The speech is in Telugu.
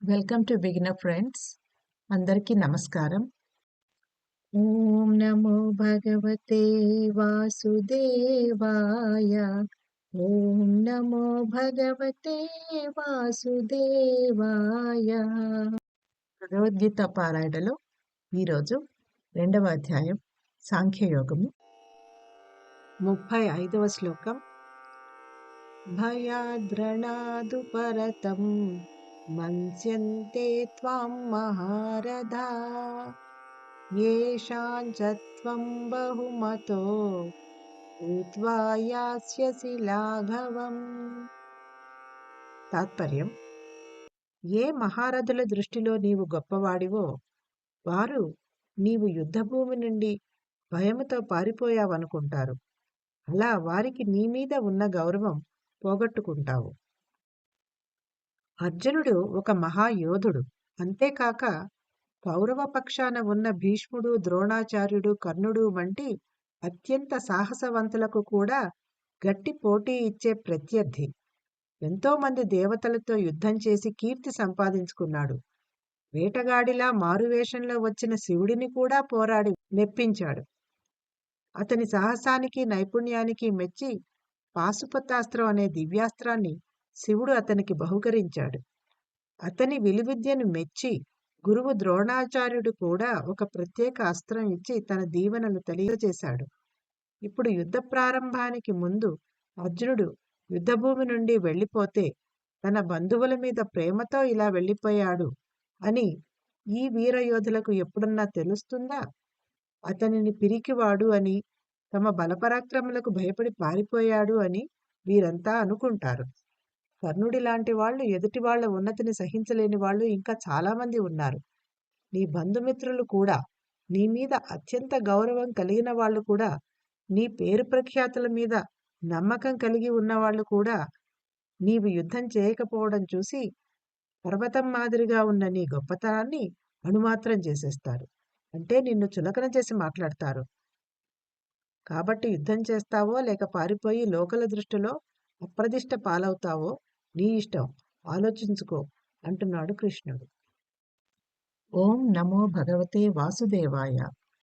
Welcome to beginner friends. అందరికీ నమస్కారం. ఓం నమో భగవతే వాసుదేవాయ. ఓం నమో భగవతే వాసుదేవాయ. భగవద్గీత పారాయణలో ఈరోజు 2వ అధ్యాయం సాంఖ్యయోగము 35వ శ్లోకం. భయాద్రణాదు పరతం మన్స్యంతే త్వాం మహారథా యేషాం చ త్వం బహుమతో భూత్వా యాస్యసి లాఘవం. తాత్పర్యం: ఏ మహారథుల దృష్టిలో నీవు గొప్పవాడివో వారు నీవు యుద్ధభూమి నుండి భయముతో పారిపోయావనుకుంటారు. అలా వారికి నీ మీద ఉన్న గౌరవం పోగొట్టుకుంటావు. అర్జునుడు ఒక మహాయోధుడు. అంతేకాక కౌరవ పక్షాన ఉన్న భీష్ముడు, ద్రోణాచార్యుడు, కర్ణుడు వంటి అత్యంత సాహసవంతులకు కూడా గట్టి పోటీ ఇచ్చే ప్రత్యర్థి. ఎంతోమంది దేవతలతో యుద్ధం చేసి కీర్తి సంపాదించుకున్నాడు. వేటగాడిలా మారువేషంలో వచ్చిన శివుడిని కూడా పోరాడి మెప్పించాడు. అతని సాహసానికి, నైపుణ్యానికి మెచ్చి పాశుపతాస్త్రం అనే దివ్యాస్త్రాన్ని శివుడు అతనికి బహుకరించాడు. అతని విలువిద్యను మెచ్చి గురువు ద్రోణాచార్యుడు కూడా ఒక ప్రత్యేక అస్త్రం ఇచ్చి తన దీవెనలు తెలియజేశాడు. ఇప్పుడు యుద్ధ ప్రారంభానికి ముందు అర్జునుడు యుద్ధభూమి నుండి వెళ్ళిపోతే తన బంధువుల మీద ప్రేమతో ఇలా వెళ్ళిపోయాడు అని ఈ వీరయోధులకు ఎప్పుడన్నా తెలుస్తుందా? అతనిని పిరికివాడు అని, తమ బలపరాక్రములకు భయపడి పారిపోయాడు అని వీరంతా అనుకుంటారు. కర్ణుడి లాంటి వాళ్ళు, ఎదుటి వాళ్ల ఉన్నతిని సహించలేని వాళ్ళు ఇంకా చాలామంది ఉన్నారు. నీ బంధుమిత్రులు కూడా, నీ మీద అత్యంత గౌరవం కలిగిన వాళ్ళు కూడా, నీ పేరు ప్రఖ్యాతుల మీద నమ్మకం కలిగి ఉన్నవాళ్ళు కూడా నీవు యుద్ధం చేయకపోవడం చూసి పర్వతం మాదిరిగా ఉన్న నీ గొప్పతనాన్ని అణుమాత్రం చేసేస్తారు. అంటే నిన్ను చులకన చేసి మాట్లాడతారు. కాబట్టి యుద్ధం చేస్తావో లేక పారిపోయి లోకల దృష్టిలో అప్రదిష్ట పాలవుతావో నీ ఇష్టం, ఆలోచించుకో అంటున్నాడు కృష్ణుడు. ఓం నమో భగవతే వాసుదేవాయ.